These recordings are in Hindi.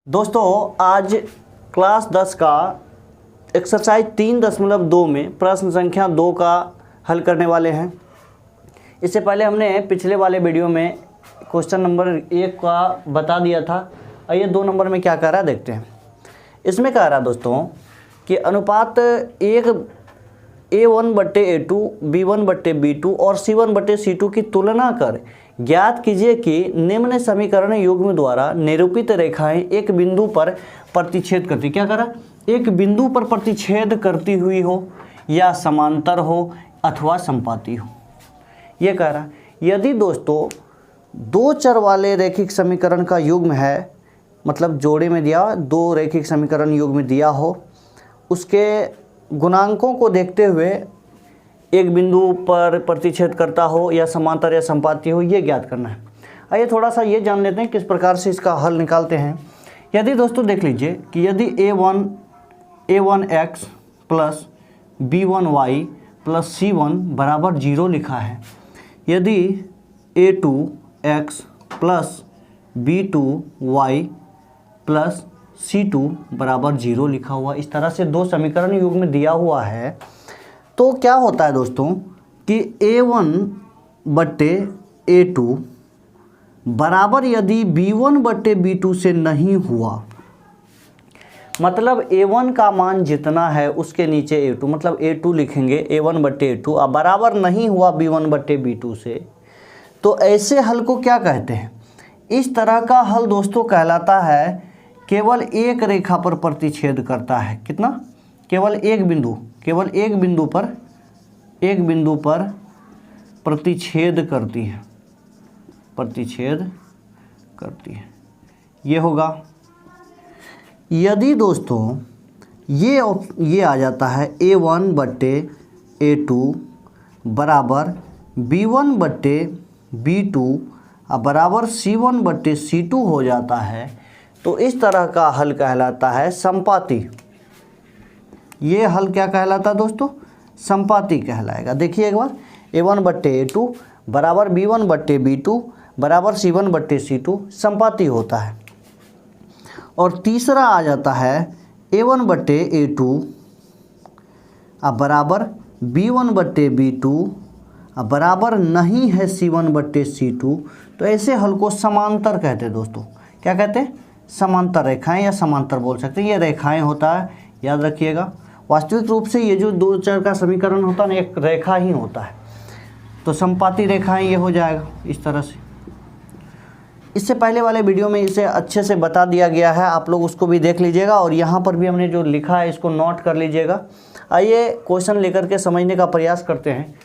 दोस्तों आज क्लास 10 का एक्सरसाइज 3.2 में प्रश्न संख्या 2 का हल करने वाले हैं। इससे पहले हमने पिछले वाले वीडियो में क्वेश्चन नंबर 1 का बता दिया था। आइए 2 नंबर में क्या कह रहा है देखते हैं। इसमें कह रहा है दोस्तों कि अनुपात 1 A1/A2 B1/B2 और C1/C2 की तुलना कर ज्ञात कीजिए कि निम्न समीकरण युग्म द्वारा निरूपित रेखाएं एक बिंदु पर प्रतिच्छेद करती, क्या करा, एक बिंदु पर प्रतिच्छेद करती हुई हो या समांतर हो अथवा संपाती हो। ये कह रहा यदि दोस्तों दो चर वाले रैखिक समीकरण का युग्म है, मतलब जोड़े में दिया दो रैखिक समीकरण युग्म दिया हो, उसके गुणांकों को देखते हुए एक बिंदु पर प्रतिच्छेद करता हो या समांतर या संपाती हो, ये ज्ञात करना है। आइए थोड़ा सा ये जान लेते हैं किस प्रकार से इसका हल निकालते हैं। यदि दोस्तों देख लीजिए कि यदि a1x plus b1y plus c1 बराबर 0 लिखा है, यदि a2x plus b2y plus C2 बराबर 0 लिखा हुआ, इस तरह से दो समीकरण युग्म में दिया हुआ है, तो क्या होता है दोस्तों कि A1/A2 बराबर यदि B1/B2 से नहीं हुआ, मतलब A1 का मान जितना है उसके नीचे A2, मतलब A2 लिखेंगे A1/A2 अब बराबर नहीं हुआ B1/B2 से, तो ऐसे हल को क्या कहते हैं? इस तरह का हल दोस्तों कहलाता है केवल एक रेखा पर प्रतिच्छेद करता है। कितना? केवल एक बिंदु पर प्रतिच्छेद करती है, ये होगा। यदि दोस्तों ये आ जाता है A1/A2 बराबर B1/B2 बराबर C1/C2 हो जाता है, तो इस तरह का हल कहलाता है संपाती। ये हल क्या कहलाता है दोस्तों? संपाती कहलाएगा। देखिए एक बार, A1/A2 बराबर B1/B2 बराबर C1/C2 संपाती होता है। और तीसरा आ जाता है A1/A2 बराबर B1/B2 बराबर नहीं है C1/C2, तो ऐसे हल को समांतर कहते हैं दोस्तों। क्या कहते हैं? समांतर रेखाएं या समांतर बोल सकते हैं। ये रेखाएं होता है, याद रखिएगा। वास्तविक रूप से ये जो दो चर का समीकरण होता है ना, एक रेखा ही होता है, तो संपाती रेखाएं ये हो जाएगा इस तरह से। इससे पहले वाले वीडियो में इसे अच्छे से बता दिया गया है, आप लोग उसको भी देख लीजिएगा और यहाँ पर भी हमने जो लिखा है इसको नोट कर लीजिएगा। आइए क्वेश्चन लेकर के समझने का प्रयास करते हैं।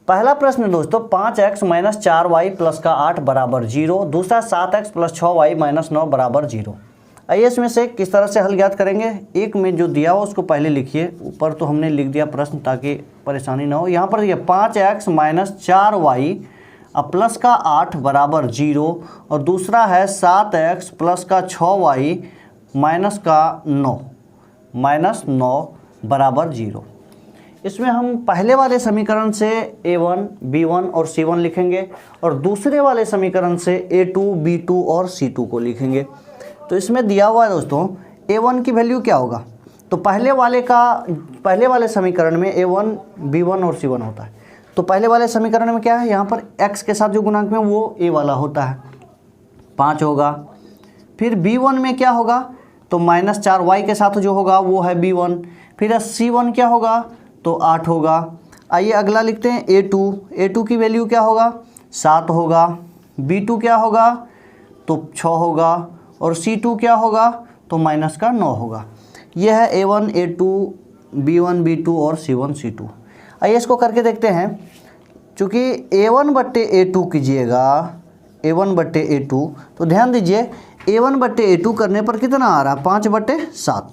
पहला प्रश्न दोस्तों 5x - 4y प्लस का 8 बराबर 0, दूसरा 7x प्लस 6y - 9 बराबर 0। आइए इसमें से किस तरह से हल ज्ञात करेंगे। एक में जो दिया हो उसको पहले लिखिए, ऊपर तो हमने लिख दिया प्रश्न ताकि परेशानी ना हो। यहाँ पर देखिए 5x - 4y प्लस का 8 बराबर 0 और दूसरा है 7x प्लस का 6y - 9 बराबर 0। इसमें हम पहले वाले समीकरण से A1, B1 और C1 लिखेंगे और दूसरे वाले समीकरण से A2, B2 और C2 को लिखेंगे। तो इसमें दिया हुआ है दोस्तों A1 की वैल्यू क्या होगा, तो पहले वाले समीकरण में A1, B1 और C1 होता है। तो पहले वाले समीकरण में क्या है, यहाँ पर x के साथ जो गुणांक में वो A वाला होता है, 5 होगा। फिर B1 में क्या होगा, तो -4y के साथ जो होगा वो है B1। फिर C1 क्या होगा, तो 8 होगा। आइए अगला लिखते हैं A2 की वैल्यू क्या होगा, 7 होगा। B2 क्या होगा, तो 6 होगा और C2 क्या होगा, तो -9 होगा। यह है A1, A2, B1, B2 और C1, C2। आइए इसको करके देखते हैं। चूँकि A1/A2 कीजिएगा, A1/A2, तो ध्यान दीजिए A1/A2 करने पर कितना आ रहा है, 5/7।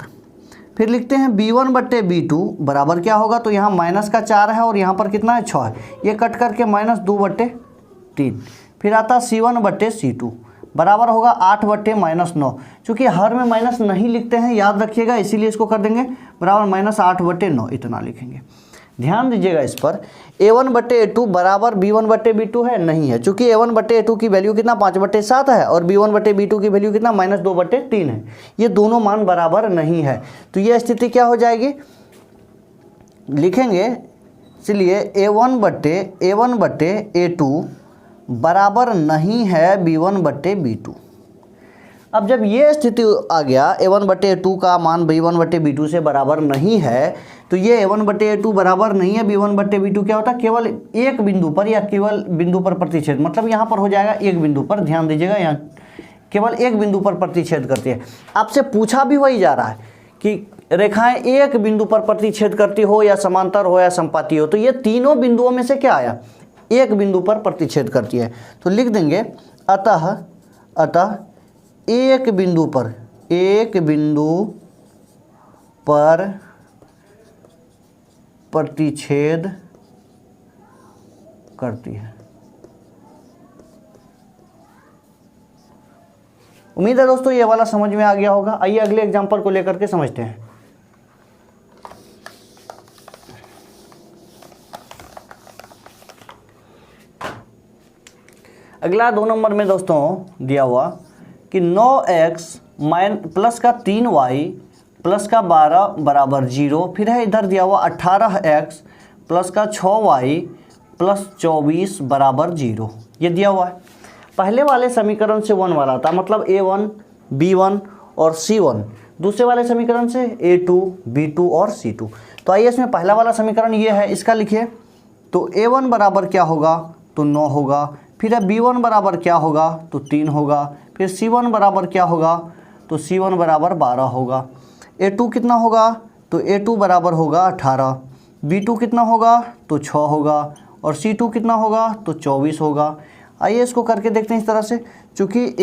फिर लिखते हैं B1/B2 बराबर क्या होगा, तो यहाँ माइनस का 4 है और यहाँ पर कितना है, 6 है, ये कट करके -2/3। फिर आता C1/C2 बराबर होगा 8/-9। चूँकि हर में माइनस नहीं लिखते हैं, याद रखिएगा, इसीलिए इसको कर देंगे बराबर -8/9, इतना लिखेंगे। ध्यान दीजिएगा इस पर, a1/a2 बराबर b1/b2 है, नहीं है, चूंकि a1/a2 की वैल्यू कितना 5/7 है और b1/b2 की वैल्यू कितना -2/3 है, ये दोनों मान बराबर नहीं है। तो ये स्थिति क्या हो जाएगी, लिखेंगे, इसलिए a1/a2 बराबर नहीं है b1/b2। अब जब ये स्थिति आ गया a1/a2 का मान b1/b2 से बराबर नहीं है, तो ये a1/a2 बराबर नहीं है b1/b2 क्या होता है, केवल एक बिंदु पर या केवल बिंदु पर प्रतिच्छेद, मतलब यहाँ पर हो जाएगा एक बिंदु पर, ध्यान दीजिएगा यहाँ केवल एक बिंदु पर प्रतिच्छेद करती है। आपसे पूछा भी वही जा रहा है कि रेखाएं एक बिंदु पर प्रतिच्छेद करती हो या समांतर हो या संपाती हो, तो ये तीनों बिंदुओं में से क्या आया, एक बिंदु पर प्रतिच्छेद करती है। तो लिख देंगे अतः एक बिंदु पर प्रतिच्छेद करती है। उम्मीद है दोस्तों ये वाला समझ में आ गया होगा। आइए अगले एग्जांपल को लेकर के समझते हैं। अगला 2 नंबर में दोस्तों दिया हुआ कि 9x प्लस का 3y प्लस का 12 बराबर 0, फिर है इधर दिया हुआ 18x प्लस का 6y प्लस 24 बराबर 0, ये दिया हुआ है। पहले वाले समीकरण से 1 वाला था, मतलब a1 b1 और c1, दूसरे वाले समीकरण से a2 b2 और c2। तो आइए इसमें पहला वाला समीकरण ये है, इसका लिखिए। तो a1 बराबर क्या होगा, तो 9 होगा, फिर b1 बराबर क्या होगा, तो 3 होगा, फिर c1 बराबर क्या होगा, तो c1 बराबर 12 होगा। a2 कितना होगा, तो a2 बराबर होगा 18, b2 कितना होगा, तो 6 होगा, और c2 कितना होगा, तो 24 होगा। आइए इसको करके देखते हैं इस तरह से, चूँकि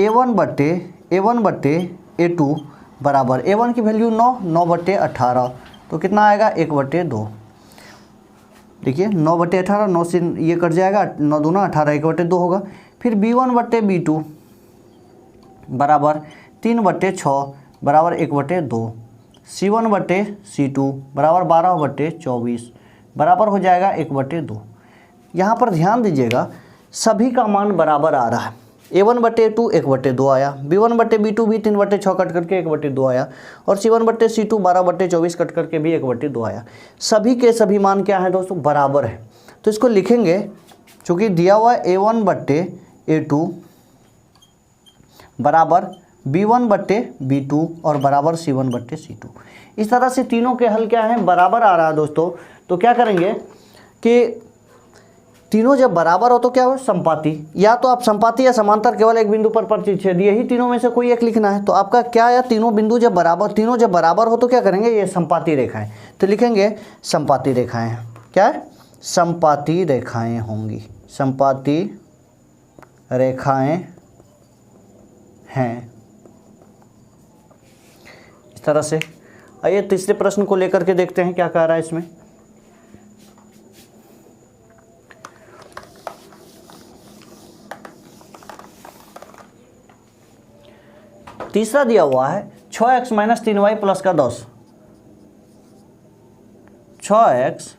a1/a2 बराबर a1 की वैल्यू 9/18, तो कितना आएगा 1/2। देखिए 9/18, 9 से ये कट जाएगा, 9 दूना 18, 1/2 होगा। फिर b1/b2 बराबर 3/6 बराबर 1/2, c1/c2 बराबर 12/24 बराबर हो जाएगा 1/2। यहाँ पर ध्यान दीजिएगा सभी का मान बराबर आ रहा है। a1/a2 1/2 आया, b1/b2 भी 3/6 कट करके 1/2 आया, और c1/c2 12/24 कट करके भी 1/2 आया। सभी के सभी मान क्या है दोस्तों, बराबर है। तो इसको लिखेंगे, चूँकि दिया हुआ a1/a2 बराबर b1/b2 और बराबर c1/c2। इस तरह से तीनों के हल क्या हैं, बराबर आ रहा है दोस्तों। तो क्या करेंगे कि तीनों जब बराबर हो तो क्या हो, संपाती, या तो आप संपाती या समांतर केवल एक बिंदु पर प्रतिच्छेद, यही तीनों में से कोई एक लिखना है। तो आपका क्या है, तीनों बिंदु जब बराबर हो तो क्या करेंगे, ये संपाती रेखाएं। तो लिखेंगे संपाती रेखाएं हैं, क्या है, संपाती रेखाएं होंगी, संपाती रेखाएं हैं, इस तरह से। आइए तीसरे प्रश्न को लेकर के देखते हैं क्या कह रहा है इसमें। तीसरा दिया हुआ है 6x - 3y प्लस का 10, 6x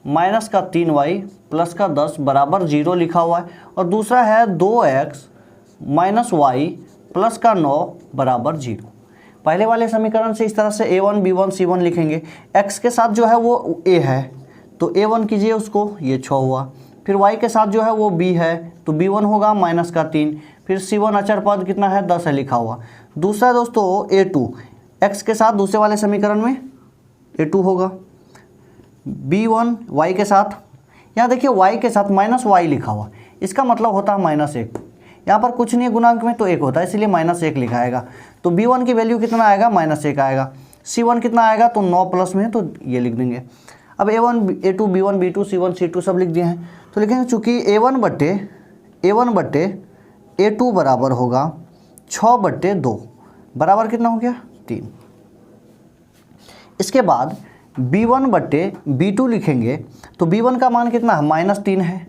माइनस का 3y प्लस का 10 बराबर 0 लिखा हुआ है, और दूसरा है 2x - y प्लस का 9 बराबर 0। पहले वाले समीकरण से इस तरह से a1 b1 c1 लिखेंगे। x के साथ जो है वो a है, तो a1 कीजिए उसको, ये 6 हुआ। फिर y के साथ जो है वो b है, तो b1 होगा माइनस का 3, फिर c1 अचर पद कितना है 10 है लिखा हुआ। दूसरा दोस्तों a2, x के साथ दूसरे वाले समीकरण में a2 होगा, b1 y के साथ, यहाँ देखिए y के साथ -y लिखा हुआ, इसका मतलब होता है -1। यहाँ पर कुछ नहीं है गुणांक में, तो 1 होता है, इसलिए -1 लिखा आएगा। तो b1 की वैल्यु कितना आएगा, -1 आएगा। c1 कितना आएगा, तो 9 प्लस में है, तो ये लिख देंगे। अब a1 a2 b1 b2 c1 c2 सब लिख दिए हैं। तो लिखेंगे चूँकि a1/a2 बराबर होगा 6/2 बराबर कितना हो गया, 3। इसके बाद b1/b2 लिखेंगे, तो b1 का मान कितना है, -3 है,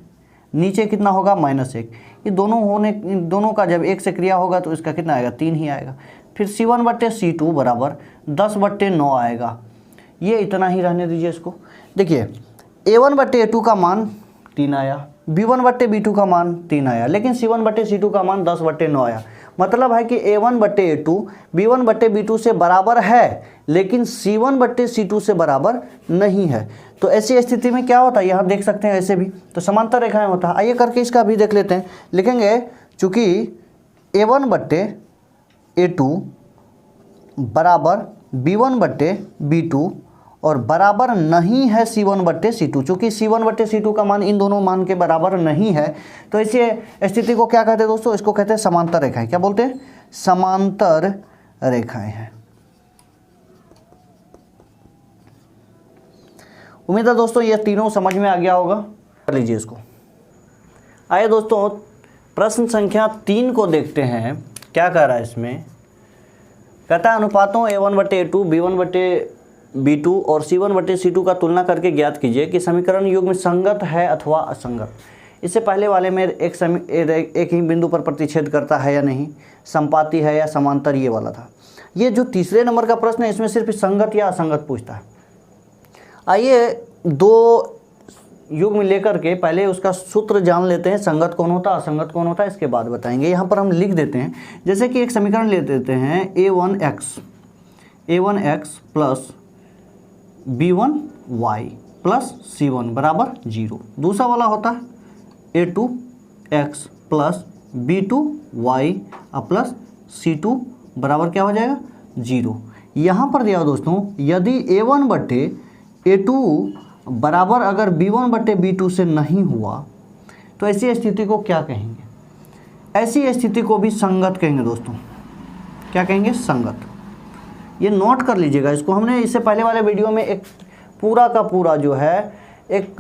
नीचे कितना होगा -1। ये दोनों का जब 1 से क्रिया होगा तो इसका कितना आएगा, 3 ही आएगा। फिर c1/c2 बराबर 10/9 आएगा। ये इतना ही रहने दीजिए इसको। देखिए A1 बट्टे A2 का मान 3 आया, B1 बट्टे B2 का मान 3 आया, लेकिन C1 बट्टे C2 का मान 10 बट्टे 9 आया। मतलब है कि A1 बट्टे A2 B1 बट्टे B2 से बराबर है, लेकिन C1 बट्टे C2 से बराबर नहीं है। तो ऐसी स्थिति में क्या होता है, यहाँ देख सकते हैं ऐसे भी तो समांतर रेखाएं होता है। आइए करके इसका भी देख लेते हैं। लिखेंगे चूँकि A1 बट्टे A2 बराबर B1 बट्टे B2 और बराबर नहीं है C1 बट्टे C2, चूँकि C1 बट्टे C2 का मान इन दोनों मान के बराबर नहीं है, तो इसी स्थिति को क्या कहते हैं दोस्तों, इसको कहते हैं समांतर रेखाएं। क्या बोलते हैं, समांतर रेखाएं हैं। उम्मीद है दोस्तों ये तीनों समझ में आ गया होगा। कर लीजिए इसको। आइए दोस्तों प्रश्न संख्या 3 को देखते हैं, क्या कह रहा है इसमें। कहता है अनुपातों A1 बट्टे A2 B1 बट्टे B2 और C1 बट्टे C2 का तुलना करके ज्ञात कीजिए कि समीकरण युग्म संगत है अथवा असंगत। इससे पहले वाले में एक ही बिंदु पर प्रतिच्छेद करता है या नहीं, संपाती है या समांतर, ये वाला था। ये जो तीसरे नंबर का प्रश्न है इसमें सिर्फ संगत या असंगत पूछता है। आइए दो युग्म लेकर के पहले उसका सूत्र जान लेते हैं, संगत कौन होता है असंगत कौन होता है, इसके बाद बताएंगे। यहाँ पर हम लिख देते हैं, जैसे कि एक समीकरण ले देते हैं A1x plus B1y plus C1 बराबर 0। दूसरा वाला होता है A2x plus B2y plus C2 बराबर क्या हो जाएगा 0। यहाँ पर दिया दोस्तों, यदि A1 बट्टे A2 बराबर अगर B1 बट्टे B2 से नहीं हुआ तो ऐसी स्थिति को क्या कहेंगे, ऐसी स्थिति को भी संगत कहेंगे दोस्तों। क्या कहेंगे, संगत। ये नोट कर लीजिएगा इसको। हमने इससे पहले वाले वीडियो में एक पूरा का पूरा जो है एक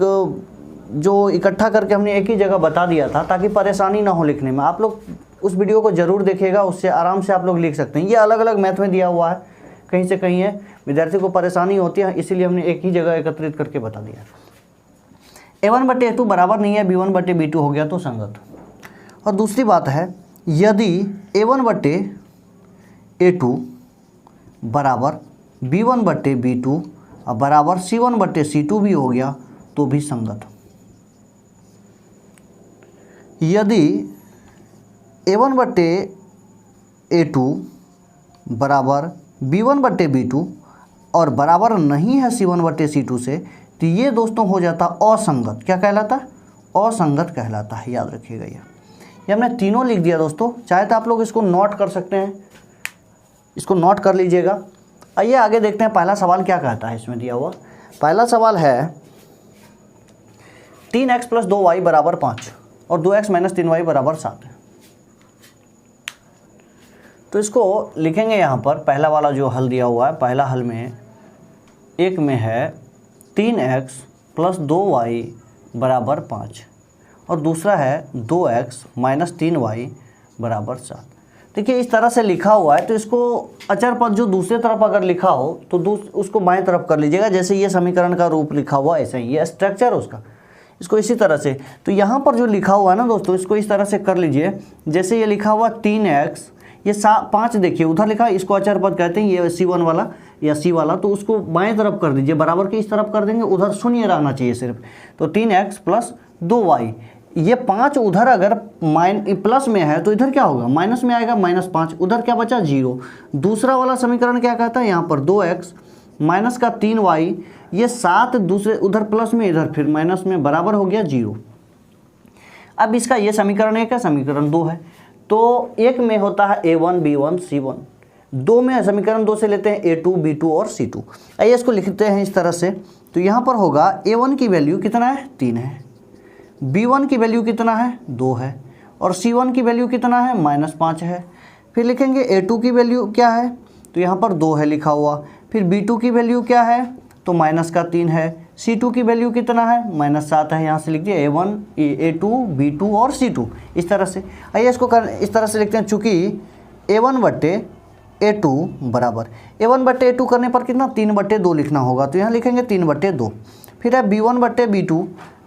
जो इकट्ठा करके हमने एक ही जगह बता दिया था, ताकि परेशानी ना हो लिखने में। आप लोग उस वीडियो को ज़रूर देखिएगा, उससे आराम से आप लोग लिख सकते हैं। ये अलग अलग मैथ में दिया हुआ है, कहीं से कहीं है, विद्यार्थी को परेशानी होती है, इसीलिए हमने एक ही जगह एकत्रित करके बता दिया। A1 बट्टे A2 बराबर नहीं है B1 बट्टे B2 हो गया तो संगत। और दूसरी बात है, यदि A1 बट्टे A2 बराबर B1 बट्टे B2 और बराबर C1 बट्टे C2 भी हो गया तो भी संगत। यदि A1 बट्टे A2 बराबर B1 बट्टे B2 और बराबर नहीं है C1 बट्टे C2 से, तो ये दोस्तों हो जाता असंगत। क्या कहलाता है, असंगत कहलाता है। याद रखिएगा, ये हमने तीनों लिख दिया दोस्तों। चाहे तो आप लोग इसको नोट कर सकते हैं, इसको नोट कर लीजिएगा। आइए आगे देखते हैं पहला सवाल क्या कहता है इसमें दिया हुआ। पहला सवाल है 3x प्लस 2y बराबर 5 और 2x माइनस 3y बराबर 7 है। तो इसको लिखेंगे यहाँ पर, पहला वाला जो हल दिया हुआ है, पहला हल में एक में है 3x प्लस 2y बराबर 5 और दूसरा है 2x माइनस 3y बराबर 7। देखिए इस तरह से लिखा हुआ है, तो इसको अचर पद जो दूसरे तरफ अगर लिखा हो तो उसको बाएं तरफ कर लीजिएगा। जैसे ये समीकरण का रूप लिखा हुआ ऐसे ही, ये स्ट्रक्चर उसका, इसको इसी तरह से। तो यहाँ पर जो लिखा हुआ है ना दोस्तों, इसको इस तरह से कर लीजिए। जैसे ये लिखा हुआ 3x, ये 5 देखिए उधर लिखा है, इसको अचर पद कहते हैं, ये C1 वाला या C वाला, तो उसको बाएं तरफ कर दीजिए, बराबर के इस तरफ कर देंगे, उधर शून्य रहना चाहिए सिर्फ। तो 3x प्लस 2y, ये 5 उधर अगर प्लस में है तो इधर क्या होगा, माइनस में आएगा, -5, उधर क्या बचा 0। दूसरा वाला समीकरण क्या कहता है, यहाँ पर 2x माइनस का 3y, ये 7 दूसरे उधर प्लस में, इधर फिर माइनस में, बराबर हो गया 0। अब इसका ये समीकरण 1 है, समीकरण 2 है। तो एक में होता है A1 B1 C1, 2 में समीकरण 2 से लेते हैं A2 B2 और C2। आइए इसको लिखते हैं इस तरह से। तो यहाँ पर होगा A1 की वैल्यू कितना है, 3 है, B1 की वैल्यू कितना है, 2 है, और C1 की वैल्यू कितना है, -5 है। फिर लिखेंगे A2 की वैल्यू क्या है, तो यहाँ पर 2 है लिखा हुआ। फिर B2 की वैल्यू क्या है, तो -3 है। C2 की वैल्यू कितना है, -7 है। यहाँ से लिख दिए A1 A2 B2 और C2 इस तरह से। आइए इसको इस तरह से लिखते हैं, चूँकि A1 बट्टे A2 बराबर, A1 बट्टे A2 करने पर कितना, 3/2 लिखना होगा, तो यहाँ लिखेंगे 3/2। फिर है B1 बट्टे B2,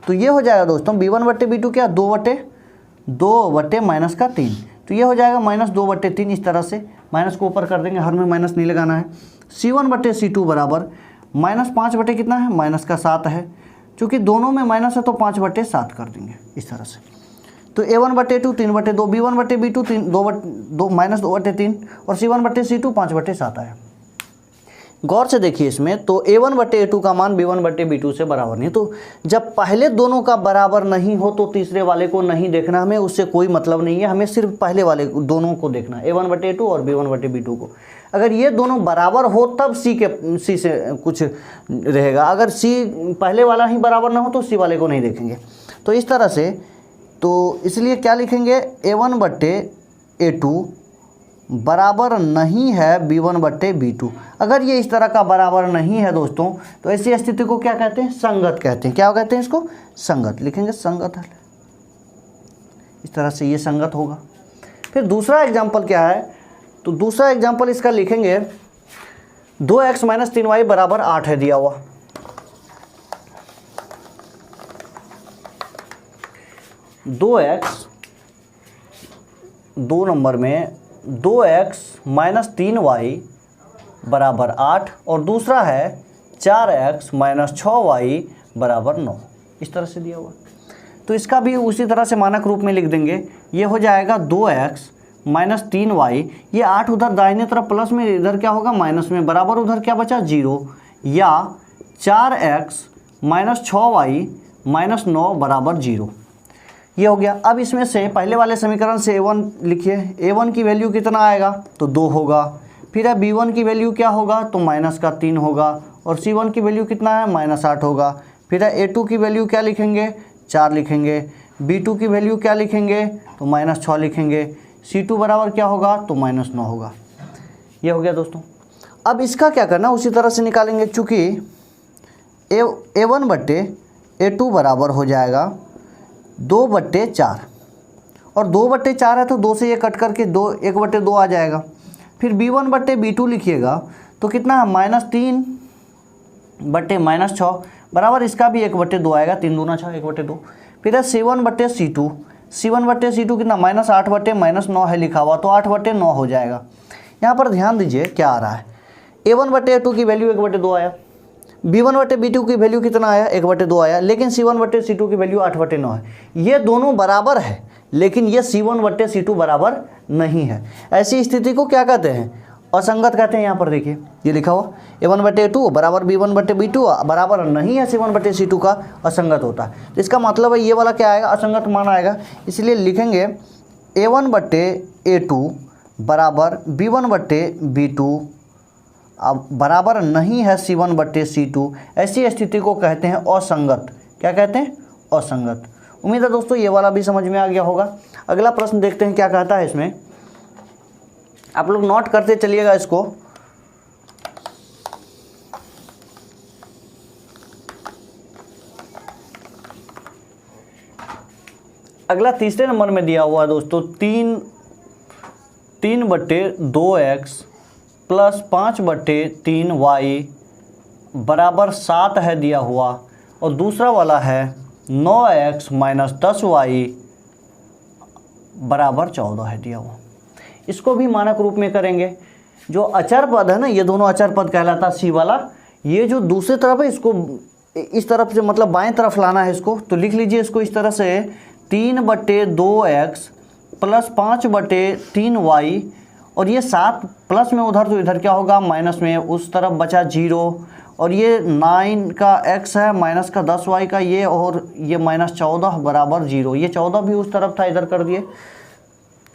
तो ये हो जाएगा दोस्तों B1 बट्टे B2 क्या, 2 बट्टे माइनस का 3, तो ये हो जाएगा -2/3। इस तरह से माइनस को ऊपर कर देंगे, हर में माइनस नहीं लगाना है। C1 बट्टे C2 बराबर -5 बटे कितना है, -7 है। चूँकि दोनों में माइनस है तो 5/7 कर देंगे इस तरह से। तो A1/2 3/2, B1/B2 -2/3 और C1/C2 5/7 आया। गौर से देखिए इसमें, तो A1/A2 का मान B1/B2 से बराबर नहीं। तो जब पहले दोनों का बराबर नहीं हो तो तीसरे वाले को नहीं देखना, हमें उससे कोई मतलब नहीं है, हमें सिर्फ पहले वाले दोनों को देखना है, A1/A2 और B1/B2 को। अगर ये दोनों बराबर हो तब C से कुछ रहेगा, अगर C पहले वाला ही बराबर ना हो तो C वाले को नहीं देखेंगे। तो इस तरह से, तो इसलिए क्या लिखेंगे, A1/A2 बराबर नहीं है B1/B2। अगर ये इस तरह का बराबर नहीं है दोस्तों, तो ऐसी स्थिति को क्या कहते हैं, संगत कहते हैं। क्या कहते हैं इसको, संगत। लिखेंगे संगत है, इस तरह से ये संगत होगा। फिर दूसरा एग्जाम्पल क्या है, तो दूसरा एग्जाम्पल इसका लिखेंगे 2x - 3y बराबर 8 है दिया हुआ। दो नंबर में 2x - 3y बराबर 8 और दूसरा है 4x - 6y बराबर 9, इस तरह से दिया हुआ। तो इसका भी उसी तरह से मानक रूप में लिख देंगे। ये हो जाएगा 2x - 3y, ये 8 उधर दाहिने तरफ प्लस में, इधर क्या होगा माइनस में, बराबर उधर क्या बचा 0, या 4x - 6y - 9 बराबर 0। ये हो गया। अब इसमें से पहले वाले समीकरण से A1 लिखिए। A1 की वैल्यू कितना आएगा, तो 2 होगा। फिर B1 की वैल्यू क्या होगा, तो -3 होगा। और C1 की वैल्यू कितना है, -8 होगा। फिर A2 की वैल्यू क्या लिखेंगे, 4 लिखेंगे। B2 की वैल्यू क्या लिखेंगे, तो -6 लिखेंगे। C2 बराबर क्या होगा, तो -9 होगा। ये हो गया दोस्तों। अब इसका क्या करना, उसी तरह से निकालेंगे। चूँकि A1/A2 बराबर हो जाएगा 2/4, और 2/4 है तो 2 से ये कट करके 1/2 आ जाएगा। फिर B1/B2 लिखिएगा तो कितना है, -3/-6 बराबर, इसका भी 1/2 आएगा, 3 दूना 6, 1/2। फिर है C1/C2, C1/C2 कितना, -8/-9 है लिखा हुआ, तो 8/9 हो जाएगा। यहाँ पर ध्यान दीजिए क्या आ रहा है, A1/A2 की वैल्यू 1/2 आया, B1/B2 की वैल्यू कितना आया, 1/2 आया, लेकिन C1/C2 की वैल्यू 8/9 है। ये दोनों बराबर है, लेकिन ये C1/C2 बराबर नहीं है। ऐसी स्थिति को क्या कहते हैं, असंगत कहते हैं। यहाँ पर देखिए ये लिखा हुआ A1/A2 बराबर B1/B2 बराबर नहीं है C1/C2 का, असंगत होता है। तो इसका मतलब है ये वाला क्या आएगा, असंगत मान आएगा। इसलिए लिखेंगे A1/A2 बराबर B1/B2 अब बराबर नहीं है C1/C2। ऐसी स्थिति को कहते हैं असंगत। क्या कहते हैं, असंगत। उम्मीद है दोस्तों ये वाला भी समझ में आ गया होगा। अगला प्रश्न देखते हैं क्या कहता है इसमें, आप लोग नोट करते चलिएगा इसको। अगला तीसरे नंबर में दिया हुआ है दोस्तों 3/2x प्लस 5/3y बराबर 7 है दिया हुआ, और दूसरा वाला है 9x - 10y बराबर 14 है दिया हुआ। इसको भी मानक रूप में करेंगे। जो अचर पद है ना, ये दोनों अचर पद कहलाता C वाला। ये जो दूसरी तरफ है इसको इस तरफ से मतलब बाएं तरफ लाना है इसको, तो लिख लीजिए इसको इस तरह से 3/2x प्लस 5/3y, और ये 7 प्लस में उधर तो इधर क्या होगा माइनस में, उस तरफ बचा 0, और ये 9 का x है माइनस का 10y का ये, और ये -14 बराबर 0। ये 14 भी उस तरफ था, इधर कर दिए।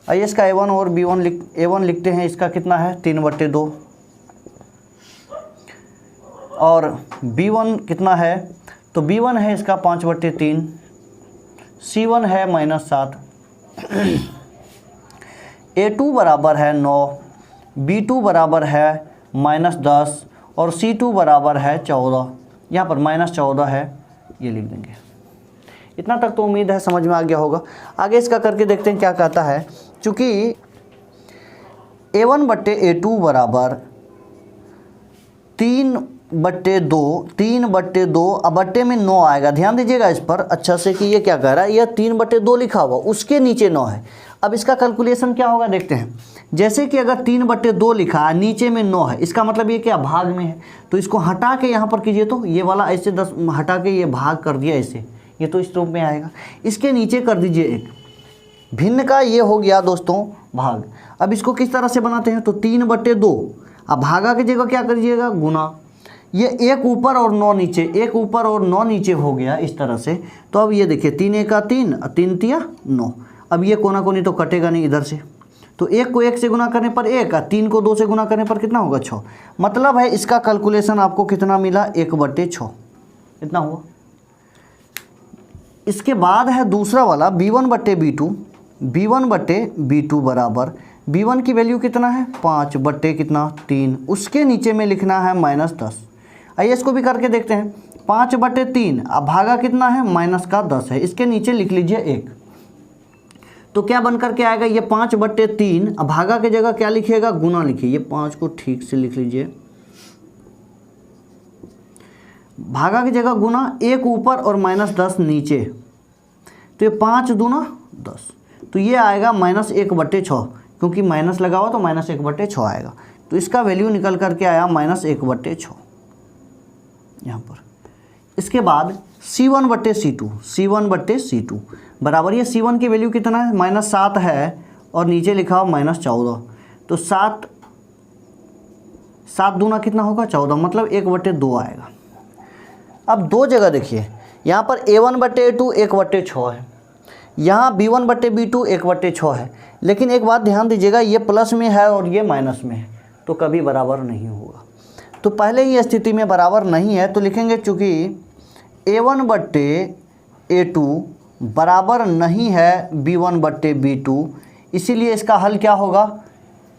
आइए इसका A1 और A1 लिखते हैं। इसका कितना है 3/2, और B1 कितना है, तो B1 है इसका 5/3, C1 है -7, A2 बराबर है 9, B2 बराबर है -10, और C2 बराबर है 14। यहाँ पर -14 है, ये लिख देंगे। इतना तक तो उम्मीद है समझ में आ गया होगा। आगे इसका करके देखते हैं क्या कहता है। चूँकि A1/A2 बराबर 3 3/2, 3/2, अब बट्टे में 9 आएगा। ध्यान दीजिएगा इस पर अच्छा से कि ये क्या कह रहा है, यह 3/2 लिखा हुआ, उसके नीचे 9 है। अब इसका कैलकुलेशन क्या होगा देखते हैं। जैसे कि अगर 3/2 लिखा है, नीचे में 9 है, इसका मतलब ये क्या भाग में है, तो इसको हटा के यहाँ पर कीजिए तो ये वाला ऐसे 10 हटा के ये भाग कर दिया ऐसे, ये तो इस रूप में आएगा। इसके नीचे कर दीजिए 1, भिन्न का ये हो गया दोस्तों भाग। अब इसको किस तरह से बनाते हैं, तो 3/2, अब भागा की जगह क्या करिएगा गुना, ये 1 ऊपर और 9 नीचे, 1 ऊपर और 9 नीचे हो गया इस तरह से। तो अब ये देखिए 3 1 3, 3 3 9, अब ये कोना कोनी तो कटेगा नहीं इधर से, तो 1 को 1 से गुना करने पर 1, 3 को 2 से गुना करने पर कितना होगा 6। मतलब है इसका कैलकुलेशन आपको कितना मिला 1/6, इतना हुआ। इसके बाद है दूसरा वाला b1/b2, b1/b2 बराबर, b1 की वैल्यू कितना है 5/3, उसके नीचे में लिखना है -10। आइए इसको भी करके देखते हैं। 5/3, अब भागा कितना है -10 है, इसके नीचे लिख लीजिए 1, तो क्या बन करके आएगा ये 5/3, अब भागा की जगह क्या लिखिएगा गुना लिखिए, ये 5 को ठीक से लिख लीजिए, भागा की जगह गुना, 1 ऊपर और -10 नीचे, तो ये 5 दूना 10, तो ये आएगा -1/6, क्योंकि माइनस लगा हुआ तो -1/6 आएगा। तो इसका वैल्यू निकल करके आया -1/6 यहाँ पर। इसके बाद C1/C2 बराबर, ये C1 की वैल्यू कितना है -7 है और नीचे लिखा हुआ -14, तो 7 दूना कितना होगा 14, मतलब 1/2 आएगा। अब दो जगह देखिए, यहाँ पर A1/A2 1/6 है, यहाँ B1/B2 1/6 है, लेकिन एक बात ध्यान दीजिएगा, ये प्लस में है और ये माइनस में है, तो कभी बराबर नहीं होगा। तो पहले ही स्थिति में बराबर नहीं है, तो लिखेंगे चूँकि A1/A2 बराबर नहीं है B1/B2, इसीलिए इसका हल क्या होगा,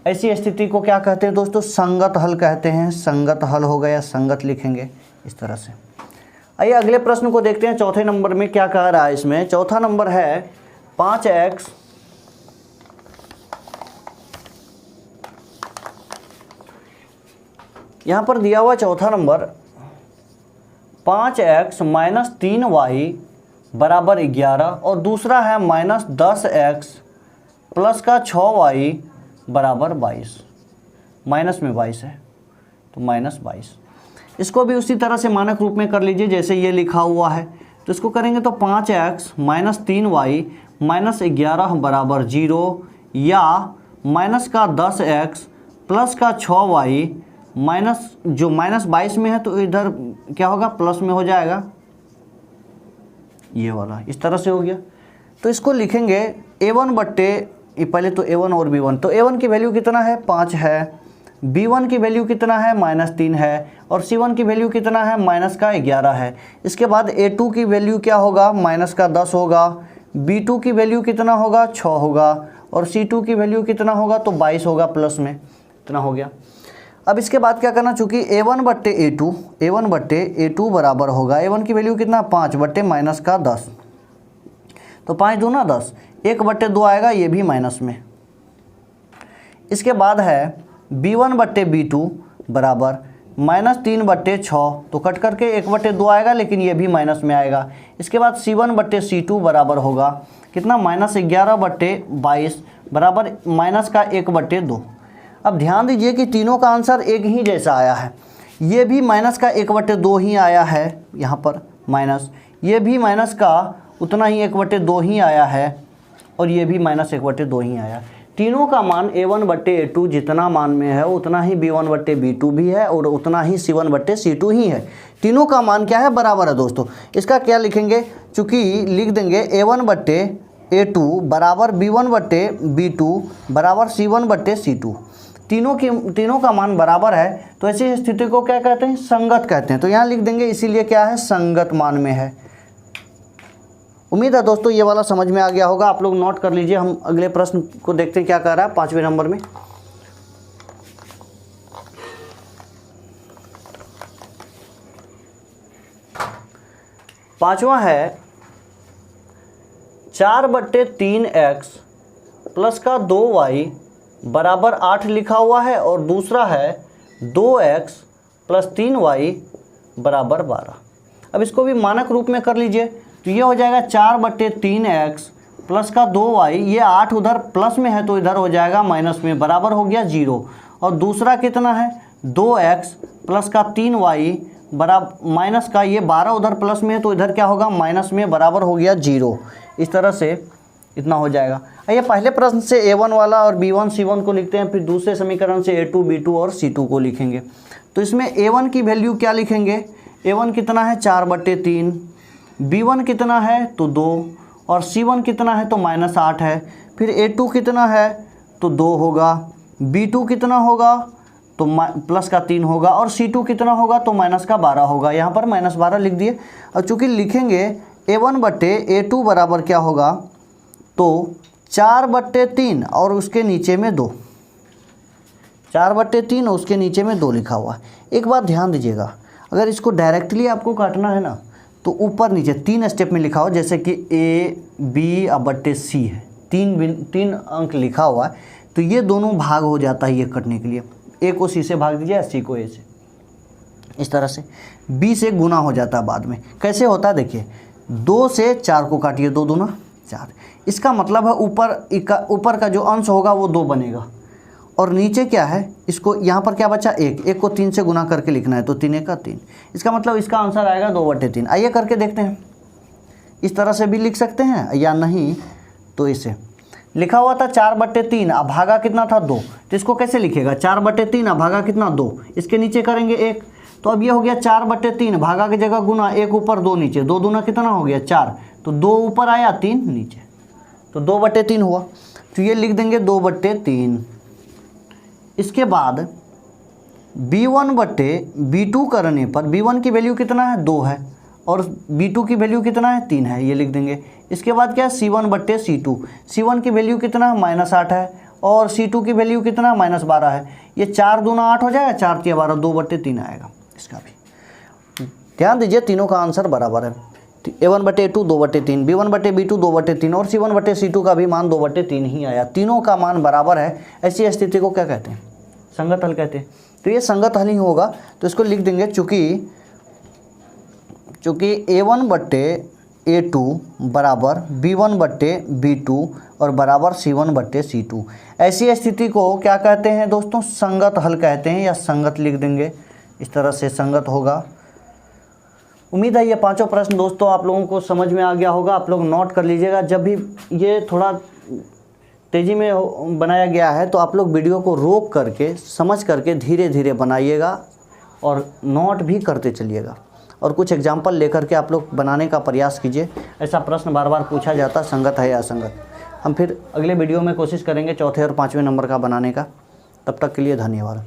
ऐसी स्थिति को क्या कहते हैं दोस्तों, संगत हल कहते हैं। संगत हल होगा या संगत लिखेंगे इस तरह से। आइए अगले प्रश्न को देखते हैं। चौथे नंबर में क्या कह रहा है इसमें, चौथा नंबर है 5x यहाँ पर दिया हुआ चौथा नंबर 5x - 3y बराबर 11, और दूसरा है -10x प्लस का 6y बराबर 22, माइनस में 22 है तो -22। इसको भी उसी तरह से मानक रूप में कर लीजिए जैसे ये लिखा हुआ है। तो इसको करेंगे तो 5x - 3y -11 बराबर 0, या -10x प्लस का 6y माइनस, जो -22 में है तो इधर क्या होगा प्लस में हो जाएगा, ये वाला इस तरह से हो गया। तो इसको लिखेंगे पहले तो A1 और B1, तो A1 की वैल्यू कितना है 5 है, B1 की वैल्यू कितना है -3 है, और C1 की वैल्यू कितना है -11 है। इसके बाद A2 की वैल्यू क्या होगा -10 होगा, B2 की वैल्यू कितना होगा 6 होगा, और C2 की वैल्यू कितना होगा तो 22 होगा प्लस में, इतना हो गया। अब इसके बाद क्या करना, चूँकि A1/A2 बराबर होगा, A1 की वैल्यू कितना 5/-10, तो 5 दूना 10, 1/2 आएगा, ये भी माइनस में। इसके बाद है B1/B2 बराबर -3/6, तो कट करके 1/2 आएगा, लेकिन ये भी माइनस में आएगा। इसके बाद C1/C2 बराबर होगा कितना -11/22 बराबर -1/2। अब ध्यान दीजिए कि तीनों का आंसर एक ही जैसा आया है, ये भी -1/2 ही आया है यहाँ पर माइनस, ये भी माइनस का उतना ही 1/2 ही आया है, और ये भी -1/2 ही आया। तीनों का मान A1/A2 जितना मान में है उतना ही B1/B2 भी है, और उतना ही C1/C2 ही है। तीनों का मान क्या है बराबर है दोस्तों। इसका क्या लिखेंगे, चूँकि लिख देंगे A1/A2 बराबर B1/B2 बराबर C1/C2, तीनों का मान बराबर है, तो ऐसी स्थिति को क्या कहते हैं संगत कहते हैं। तो यहाँ लिख देंगे, इसीलिए क्या है संगत मान में है। उम्मीद है दोस्तों ये वाला समझ में आ गया होगा, आप लोग नोट कर लीजिए। हम अगले प्रश्न को देखते हैं क्या कह रहा है 5वें नंबर में। पांचवा है 4/3x प्लस का 2y बराबर 8 लिखा हुआ है, और दूसरा है 2x प्लस 3y बराबर 12। अब इसको भी मानक रूप में कर लीजिए, तो ये हो जाएगा 4/3x प्लस का 2y, ये 8 उधर प्लस में है तो इधर हो जाएगा माइनस में, बराबर हो गया 0। और दूसरा कितना है 2x प्लस का 3y बराबर माइनस का, ये 12 उधर प्लस में है तो इधर क्या होगा माइनस में, बराबर हो गया 0। इस तरह से इतना हो जाएगा। आइए पहले प्रश्न से a1 वाला और b1 c1 को लिखते हैं, फिर दूसरे समीकरण से a2 b2 और c2 को लिखेंगे। तो इसमें a1 की वैल्यू क्या लिखेंगे, a1 कितना है 4/3, b1 कितना है तो 2, और c1 कितना है तो -8 है। फिर a2 कितना है तो 2 होगा, b2 कितना होगा तो प्लस का 3 होगा, और c2 कितना होगा तो माइनस का 12 होगा। यहाँ पर -12 लिख दिए। और चूँकि लिखेंगे a1/a2 बराबर क्या होगा तो 4/3 और उसके नीचे में 2, 4/3 और उसके नीचे में 2 लिखा हुआ है। एक बात ध्यान दीजिएगा, अगर इसको डायरेक्टली आपको काटना है ना तो ऊपर नीचे 3 स्टेप में लिखा हो, जैसे कि a b अब c है, 3 अंक लिखा हुआ है, तो ये दोनों भाग हो जाता है ये कटने के लिए। a को c से भाग दीजिए या c को a से, इस तरह से b से गुना हो जाता है बाद में। कैसे होता है देखिए, 2 से 4 को काटिए, 2 दूना 4, इसका मतलब है ऊपर का जो अंश होगा वो 2 बनेगा, और नीचे क्या है, इसको यहाँ पर क्या बचा 1 को 3 से गुना करके लिखना है, तो 3 1 का 3, इसका मतलब इसका आंसर आएगा 2/3। आइए करके देखते हैं, इस तरह से भी लिख सकते हैं या नहीं। तो इसे लिखा हुआ था 4/3, अब भागा कितना था 2, तो इसको कैसे लिखेगा 4/3 अब भागा कितना 2, इसके नीचे करेंगे 1, तो अब ये हो गया 4/3 भागा की जगह गुना, 1 ऊपर 2 नीचे, 2 दूना कितना हो गया 4, तो 2 ऊपर आया 3 नीचे, तो 2/3 हुआ। तो ये लिख देंगे 2/3। इसके बाद b1/b2 करने पर b1 की वैल्यू कितना है 2 है, और b2 की वैल्यू कितना है 3 है, ये लिख देंगे। इसके बाद क्या है c1/c2, c1 की वैल्यू कितना है -8 है, और c2 की वैल्यू कितना है -12 है। ये 4 दूना 8 हो जाएगा, 4 3 12, 2/3 आएगा। इसका भी ध्यान दीजिए, तीनों का आंसर बराबर है। a1/a2 2/3, b1/b2 2/3 और c1/c2 का भी मान 2/3 ही आया, तीनों का मान बराबर है। ऐसी स्थिति को क्या कहते हैं, संगत हल कहते हैं। तो ये संगत हल ही होगा, तो इसको लिख देंगे चूँकि a1/a2 बराबर b1/b2 और बराबर c1/c2। ऐसी स्थिति को क्या कहते हैं दोस्तों, संगत हल कहते हैं, या संगत लिख देंगे, इस तरह से संगत होगा। उम्मीद है ये पांचों प्रश्न दोस्तों आप लोगों को समझ में आ गया होगा। आप लोग नोट कर लीजिएगा, जब भी ये थोड़ा तेज़ी में बनाया गया है तो आप लोग वीडियो को रोक करके समझ करके धीरे धीरे बनाइएगा और नोट भी करते चलिएगा, और कुछ एग्जाम्पल लेकर के आप लोग बनाने का प्रयास कीजिए। ऐसा प्रश्न बार बार पूछा जाता, संगत है या असंगत। हम फिर अगले वीडियो में कोशिश करेंगे चौथे और 5वें नंबर का बनाने का। तब तक के लिए धन्यवाद।